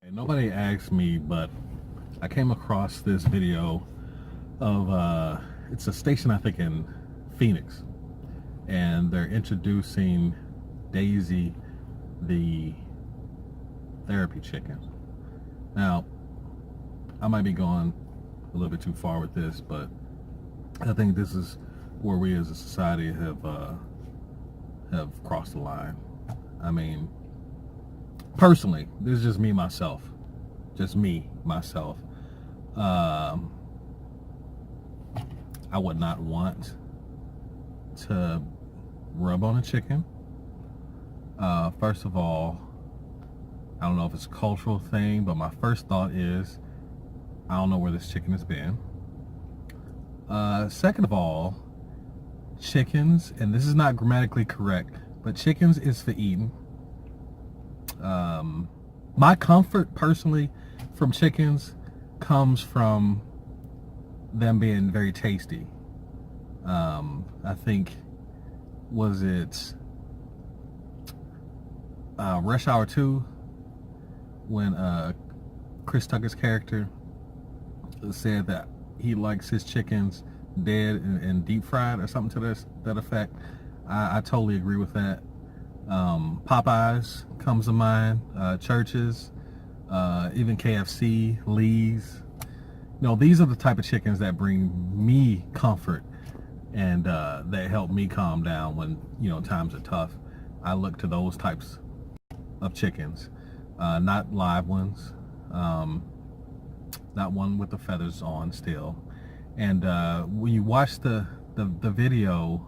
Hey, nobody asked me, but I came across this video of it's a station I think in Phoenix, and they're introducing Daisy, the therapy chicken. Now, I might be going a little bit too far with this, but I think this is where we as a society have crossed the line. I mean, personally, this is just me myself. Just me myself. Um, I would not want to rub on a chicken. First of all, I don't know if it's a cultural thing, but my first thought is I don't know where this chicken has been. Second of all, chickens, and this is not grammatically correct, but chickens is for eating. My comfort personally from chickens comes from them being very tasty. I think, was it Rush Hour 2 when Chris Tucker's character said that he likes his chickens dead and deep fried or something to that effect. I totally agree with that. Popeyes comes to mind, Church's, even KFC, Lee's. These are the type of chickens that bring me comfort and that help me calm down when, times are tough. I look to those types of chickens, not live ones, not one with the feathers on still. And when you watch the video,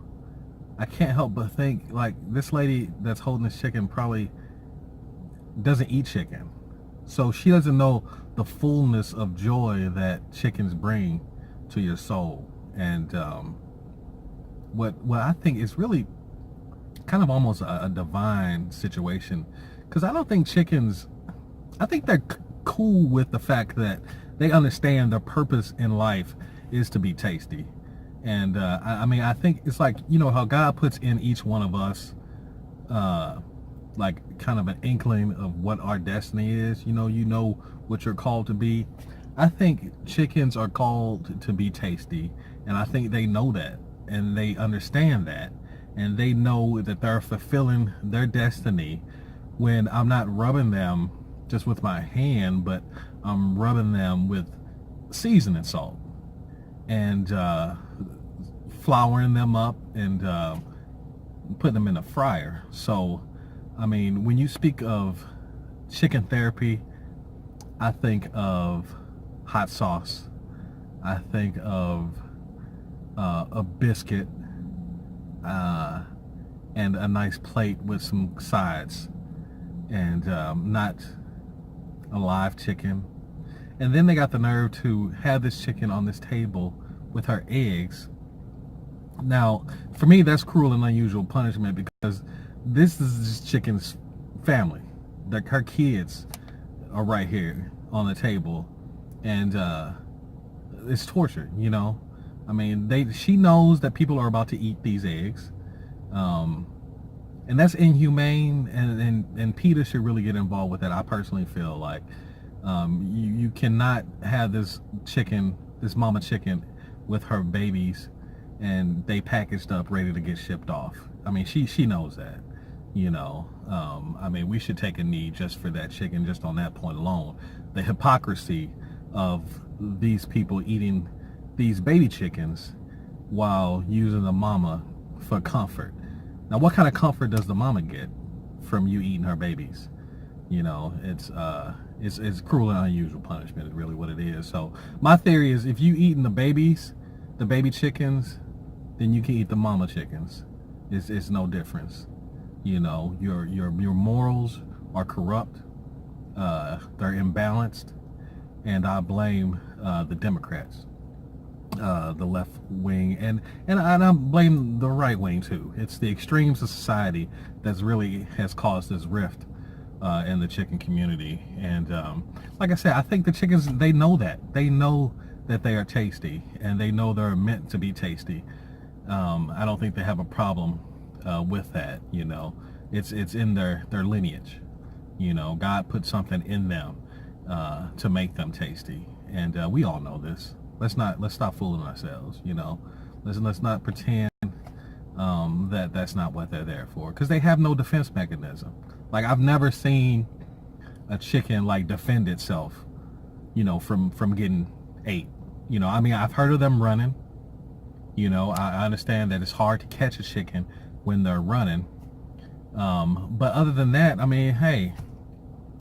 I can't help but think, like, this lady that's holding this chicken probably doesn't eat chicken. So she doesn't know the fullness of joy that chickens bring to your soul. And what I think is really kind of almost a divine situation. Because I don't think chickens, I think they're cool with the fact that they understand their purpose in life is to be tasty. And I mean, I think it's like, how God puts in each one of us like kind of an inkling of what our destiny is. You know what you're called to be. I think chickens are called to be tasty, and I think they know that, and they understand that, and they know that they're fulfilling their destiny when I'm not rubbing them just with my hand, but I'm rubbing them with seasoning salt and flouring them up and putting them in a fryer. So, I mean, when you speak of chicken therapy, I think of hot sauce. I think of a biscuit and a nice plate with some sides, and not a live chicken. And then they got the nerve to have this chicken on this table with her eggs. Now, for me, that's cruel and unusual punishment, because this is this chicken's family. Like, her kids are right here on the table, and it's torture. I mean, she knows that people are about to eat these eggs, and that's inhumane. And PETA should really get involved with that. I personally feel like you cannot have this chicken, this mama chicken, with her babies, and they packaged up ready to get shipped off. I mean, she knows that. I mean, we should take a knee just for that chicken, just on that point alone. The hypocrisy of these people eating these baby chickens while using the mama for comfort. Now, what kind of comfort does the mama get from you eating her babies? It's cruel and unusual punishment is really what it is. So my theory is, if you eating the baby chickens, then you can eat the mama chickens. It's no difference. Your morals are corrupt. They're imbalanced, and I blame the Democrats, the left wing, and I blame the right wing too. It's the extremes of society that's really has caused this rift in the chicken community. And like I said, I think the chickens, they know that. They know that they are tasty, and they know they're meant to be tasty. I don't think they have a problem with that. It's in their lineage. God put something in them, to make them tasty. And we all know this. Let's stop fooling ourselves. Let's not pretend that's not what they're there for, because they have no defense mechanism. Like, I've never seen a chicken like defend itself, from getting ate. I mean, I've heard of them running. I understand that it's hard to catch a chicken when they're running. But other than that, I mean, hey,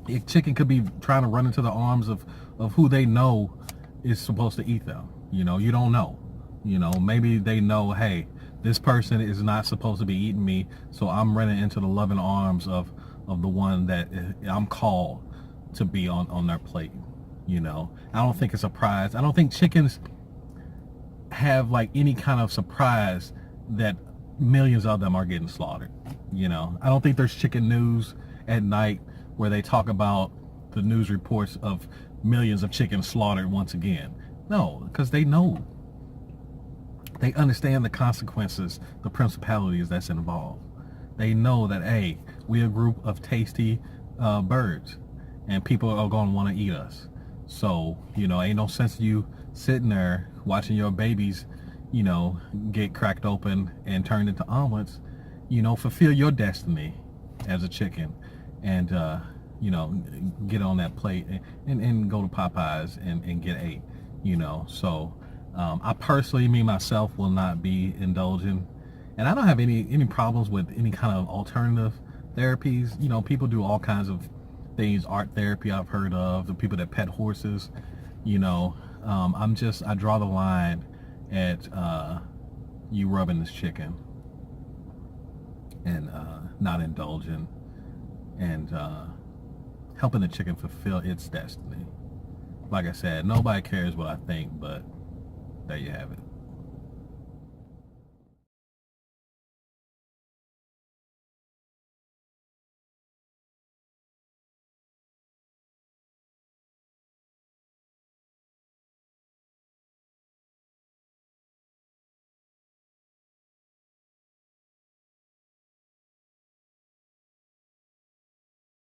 a chicken could be trying to run into the arms of who they know is supposed to eat them. You don't know. Maybe they know, hey, this person is not supposed to be eating me, so I'm running into the loving arms of the one that I'm called to be on their plate. I don't think it's a surprise. I don't think chickens have like any kind of surprise that millions of them are getting slaughtered. I don't think there's chicken news at night where they talk about the news reports of millions of chickens slaughtered once again. No, because they know. They understand the consequences, the principalities that's involved. They know that, hey, we're a group of tasty birds, and people are going to want to eat us. So, ain't no sense you sitting there watching your babies, get cracked open and turned into omelets. Fulfill your destiny as a chicken, and get on that plate and go to Popeyes and get ate. So I personally, me myself, will not be indulging, and I don't have any problems with any kind of alternative therapies. People do all kinds of things. Art therapy, I've heard of. The people that pet horses. I draw the line at you rubbing this chicken and not indulging and helping the chicken fulfill its destiny. Like I said, nobody cares what I think, but there you have it.